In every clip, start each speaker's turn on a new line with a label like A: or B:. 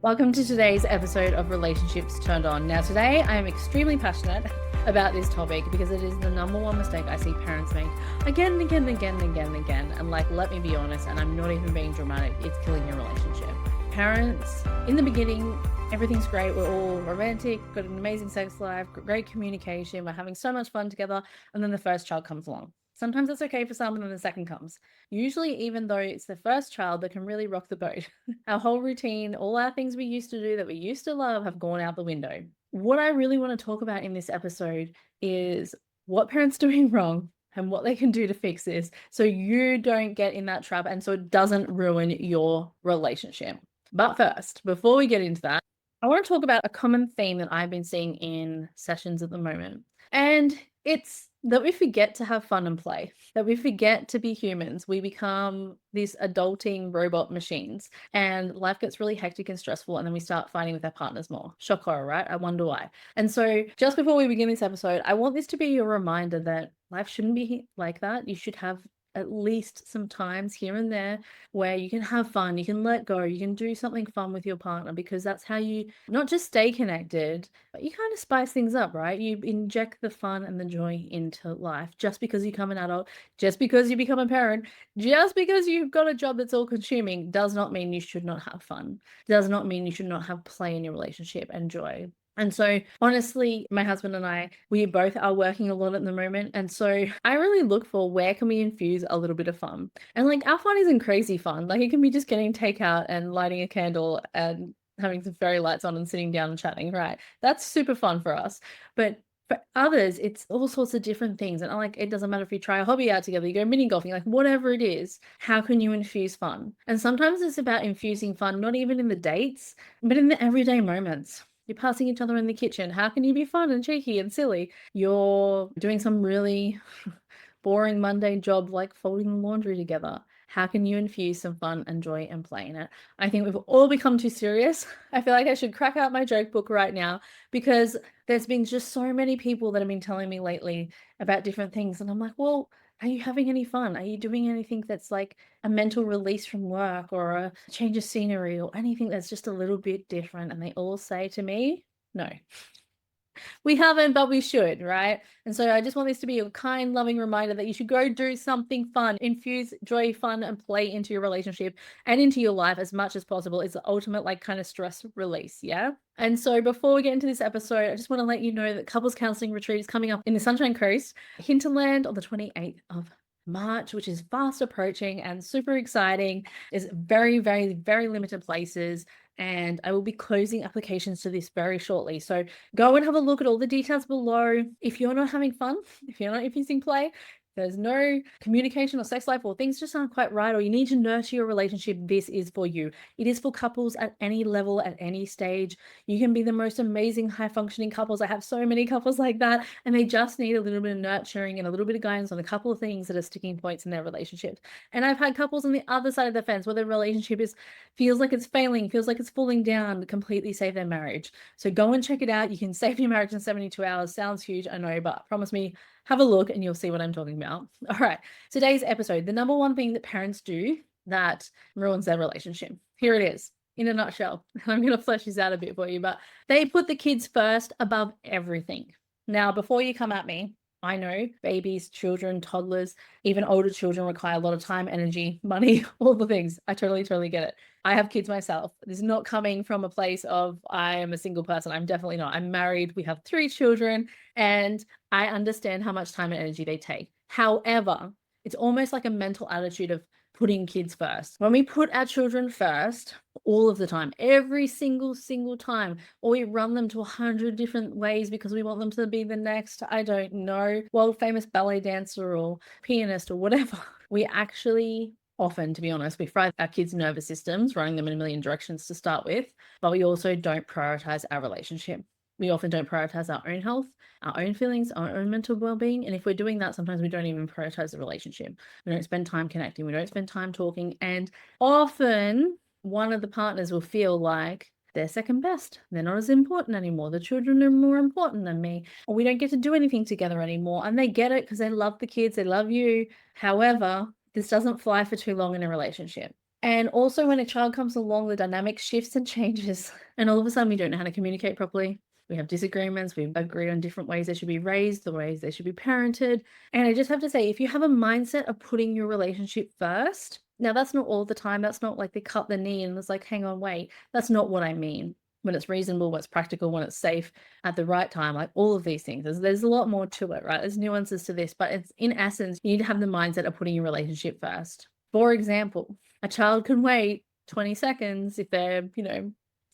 A: Welcome to today's episode of Relationships Turned On. Now, today I am extremely passionate about this topic because it is the number one mistake I see parents make again and again and again and again and again. And let me be honest, and I'm not even being dramatic, it's killing your relationship. Parents, in the beginning, everything's great. We're all romantic, got an amazing sex life, great communication. We're having so much fun together. And then the first child comes along. Sometimes it's okay for some, and then the second comes. Usually, even though it's the first child that can really rock the boat, our whole routine, all our things we used to do that we used to love have gone out the window. What I really want to talk about in this episode is what parents are doing wrong and what they can do to fix this so you don't get in that trap and so it doesn't ruin your relationship. But first, before we get into that, I want to talk about a common theme that I've been seeing in sessions at the moment. And it's that we forget to have fun and play, that we forget to be humans. We become these adulting robot machines and life gets really hectic and stressful. And then we start fighting with our partners more. Shock horror, right? I wonder why. And so just before we begin this episode, I want this to be a reminder that life shouldn't be like that. You should have at least some times here and there where you can have fun, you can let go, you can do something fun with your partner, because that's how you not just stay connected, but you kind of spice things up, right? You inject the fun and the joy into life. Just because you become an adult, just because you become a parent, just because you've got a job that's all consuming does not mean you should not have fun, does not mean you should not have play in your relationship and joy. And so honestly, my husband and I, we both are working a lot at the moment. And so I really look for where can we infuse a little bit of fun. And our fun isn't crazy fun. It can be just getting takeout and lighting a candle and having some fairy lights on and sitting down and chatting, right? That's super fun for us. But for others, it's all sorts of different things. And it doesn't matter if you try a hobby out together, you go mini golfing, whatever it is, how can you infuse fun? And sometimes it's about infusing fun, not even in the dates, but in the everyday moments. You're passing each other in the kitchen. How can you be fun and cheeky and silly? You're doing some really boring, mundane job like folding the laundry together. How can you infuse some fun and joy and play in it? I think we've all become too serious. I feel like I should crack out my joke book right now because there's been just so many people that have been telling me lately about different things. And I'm like, well, are you having any fun? Are you doing anything that's like a mental release from work or a change of scenery or anything that's just a little bit different? And they all say to me, no. We haven't, but we should, right? And so I just want this to be a kind, loving reminder that you should go do something fun, infuse joy, fun, and play into your relationship and into your life as much as possible. It's the ultimate kind of stress release, yeah? And so before we get into this episode, I just want to let you know that couples counseling retreat is coming up in the Sunshine Coast, Hinterland, on the 28th of March, which is fast approaching and super exciting. There's very, very, very limited places. And I will be closing applications to this very shortly. So go and have a look at all the details below. If you're not having fun, if you're not infusing play, there's no communication or sex life, or things just aren't quite right, or you need to nurture your relationship, this is for you. It is for couples at any level, at any stage. You can be the most amazing high-functioning couples. I have so many couples like that, and they just need a little bit of nurturing and a little bit of guidance on a couple of things that are sticking points in their relationships. And I've had couples on the other side of the fence where their relationship feels like it's failing, feels like it's falling down, to completely save their marriage. So go and check it out. You can save your marriage in 72 hours. Sounds huge, I know, but promise me, have a look and you'll see what I'm talking about. All right, today's episode, the number one thing that parents do that ruins their relationship. Here it is in a nutshell. I'm going to flesh this out a bit for you, but they put the kids first above everything. Now, before you come at me, I know babies, children, toddlers, even older children require a lot of time, energy, money, all the things. I totally get it. I have kids myself. This is not coming from a place of I am a single person. I'm definitely not. I'm married. We have 3 children, and I understand how much time and energy they take. However, it's almost like a mental attitude of putting kids first. When we put our children first, all of the time, every single time, or we run them to 100 different ways because we want them to be the next, I don't know, world famous ballet dancer or pianist or whatever. We actually often, to be honest, we fry our kids' nervous systems, running them in a million directions to start with, but we also don't prioritize our relationship. We often don't prioritize our own health, our own feelings, our own mental well-being. And if we're doing that, sometimes we don't even prioritize the relationship. We don't spend time connecting. We don't spend time talking. And often one of the partners will feel like they're second best. They're not as important anymore. The children are more important than me. Or we don't get to do anything together anymore. And they get it because they love the kids. They love you. However, this doesn't fly for too long in a relationship. And also when a child comes along, the dynamic shifts and changes, and all of a sudden we don't know how to communicate properly. We have disagreements, we agree on different ways they should be raised, the ways they should be parented. And I just have to say, if you have a mindset of putting your relationship first, now that's not all the time. That's not like they cut the knee and it's like, hang on, wait. That's not what I mean. When it's reasonable, when it's practical, when it's safe at the right time, like all of these things. There's a lot more to it, right? There's nuances to this, but it's in essence, you need to have the mindset of putting your relationship first. For example, a child can wait 20 seconds if they're,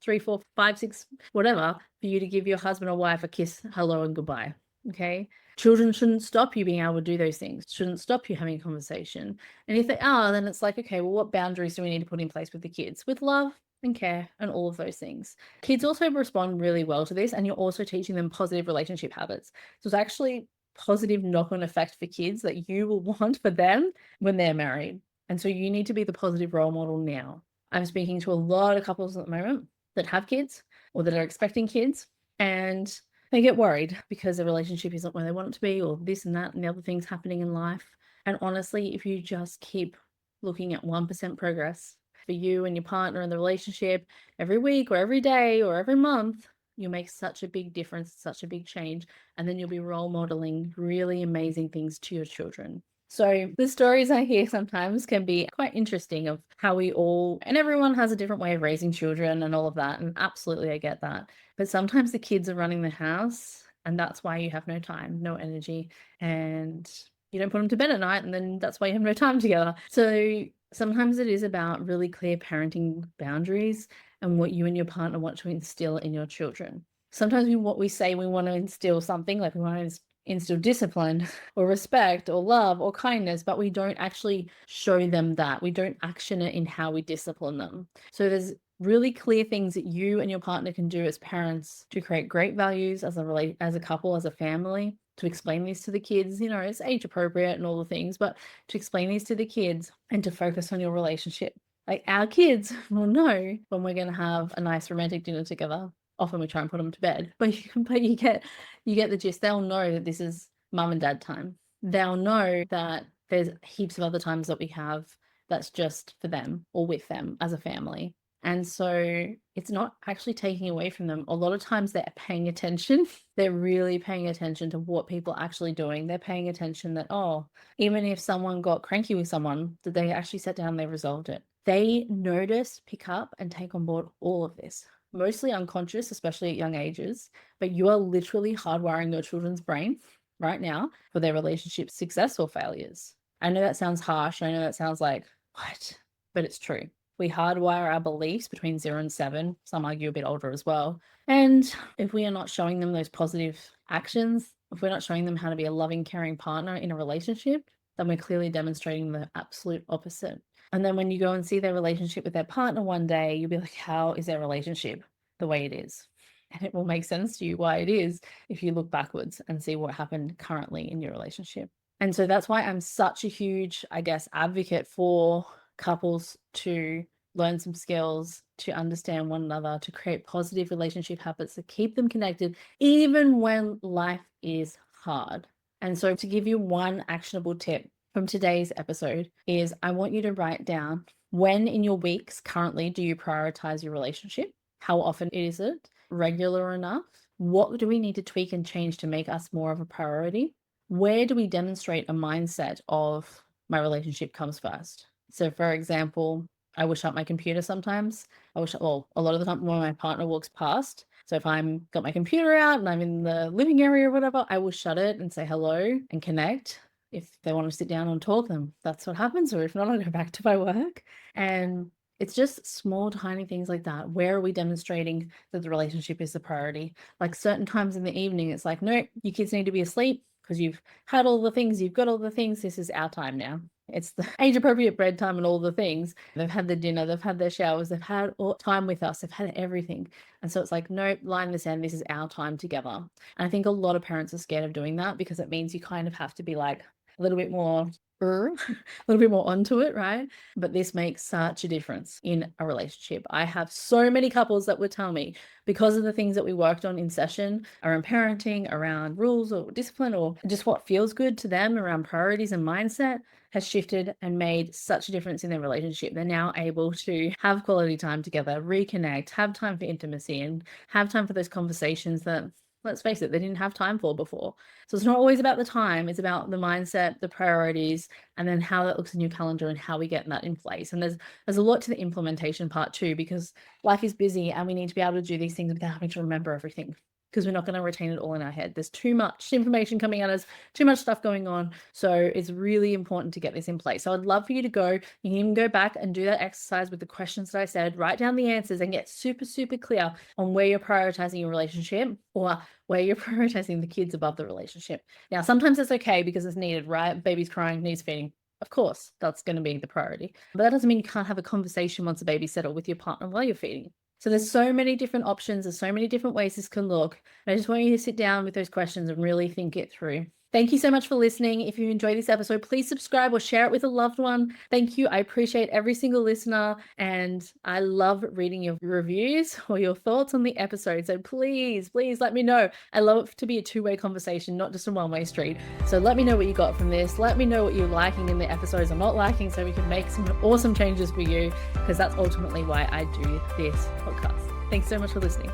A: 3, 4, 5, 6, whatever, for you to give your husband or wife a kiss, hello, and goodbye. Okay. Children shouldn't stop you being able to do those things, shouldn't stop you having a conversation. And if they are, then it's like, okay, well, what boundaries do we need to put in place with the kids? With love and care and all of those things. Kids also respond really well to this, and you're also teaching them positive relationship habits. So it's actually positive knock-on effect for kids that you will want for them when they're married. And so you need to be the positive role model now. I'm speaking to a lot of couples at the moment that have kids or that are expecting kids, and they get worried because the relationship isn't where they want it to be, or this and that and the other things happening in life. And honestly, if you just keep looking at 1% progress for you and your partner in the relationship every week or every day or every month, you'll make such a big difference, such a big change. And then you'll be role modeling really amazing things to your children. So the stories I hear sometimes can be quite interesting of how we all, and everyone has a different way of raising children and all of that. And absolutely, I get that. But sometimes the kids are running the house, and that's why you have no time, no energy, and you don't put them to bed at night, and then that's why you have no time together. So sometimes it is about really clear parenting boundaries and what you and your partner want to instill in your children. Sometimes we say we want to instill something, like we want to instill discipline or respect or love or kindness, but we don't actually show them that. We don't action it in how we discipline them. So there's really clear things that you and your partner can do as parents to create great values as a couple, as a family, to explain these to the kids. It's age appropriate and all the things, but to explain these to the kids and to focus on your relationship. Like, our kids will know when we're going to have a nice romantic dinner together. Often we try and put them to bed, but you get the gist. They'll know that this is mum and dad time. They'll know that there's heaps of other times that we have that's just for them or with them as a family. And so it's not actually taking away from them. A lot of times they're paying attention. They're really paying attention to what people are actually doing. They're paying attention that, even if someone got cranky with someone, that they actually sat down and they resolved it. They notice, pick up, and take on board all of this. Mostly unconscious, especially at young ages, but you are literally hardwiring your children's brain right now for their relationship success or failures. I know that sounds harsh. I know that sounds like, what? But it's true. We hardwire our beliefs between 0 and 7. Some argue a bit older as well. And if we are not showing them those positive actions, if we're not showing them how to be a loving, caring partner in a relationship, then we're clearly demonstrating the absolute opposite. And then when you go and see their relationship with their partner one day, you'll be like, how is their relationship the way it is? And it will make sense to you why it is if you look backwards and see what happened currently in your relationship. And so that's why I'm such a huge, advocate for couples to learn some skills, to understand one another, to create positive relationship habits, to keep them connected, even when life is hard. And so to give you one actionable tip from today's episode is, I want you to write down, when in your weeks currently do you prioritize your relationship? How often is it? Regular enough? What do we need to tweak and change to make us more of a priority? Where do we demonstrate a mindset of my relationship comes first? So for example, I will shut my computer sometimes. A lot of the time when my partner walks past. So if I'm got my computer out and I'm in the living area or whatever, I will shut it and say hello and connect. If they want to sit down and talk, then that's what happens. Or if not, I'll go back to my work. And it's just small, tiny things like that. Where are we demonstrating that the relationship is the priority? Like certain times in the evening, it's like, no, you kids need to be asleep because you've had all the things, you've got all the things. This is our time now. It's the age appropriate bedtime and all the things. They've had their dinner, they've had their showers, they've had all time with us, they've had everything. And so it's like, no, line in the sand, this is our time together. And I think a lot of parents are scared of doing that because it means you kind of have to be like a little bit more a little bit more onto it, right? But this makes such a difference in a relationship. I have so many couples that would tell me, because of the things that we worked on in session around parenting, around rules or discipline, or just what feels good to them around priorities and mindset, has shifted and made such a difference in their relationship. They're now able to have quality time together, reconnect, have time for intimacy, and have time for those conversations that, let's face it, they didn't have time for before. So it's not always about the time, it's about the mindset, the priorities, and then how that looks in your calendar and how we get that in place. And there's a lot to the implementation part too, because life is busy and we need to be able to do these things without having to remember everything, because we're not going to retain it all in our head. There's too much information coming at us, too much stuff going on. So it's really important to get this in place. So I'd love for you to go, you can even go back and do that exercise with the questions that I said, write down the answers and get super, super clear on where you're prioritizing your relationship or where you're prioritizing the kids above the relationship. Now, sometimes it's okay because it's needed, right? Baby's crying, needs feeding. Of course, that's going to be the priority. But that doesn't mean you can't have a conversation once the baby's settled with your partner while you're feeding. So there's so many different options. There's so many different ways this can look. And I just want you to sit down with those questions and really think it through. Thank you so much for listening. If you enjoyed this episode, please subscribe or share it with a loved one. Thank you. I appreciate every single listener, and I love reading your reviews or your thoughts on the episode. So please, please let me know. I love it to be a two-way conversation, not just a one-way street. So let me know what you got from this. Let me know what you're liking in the episodes or not liking, so we can make some awesome changes for you, because that's ultimately why I do this podcast. Thanks so much for listening.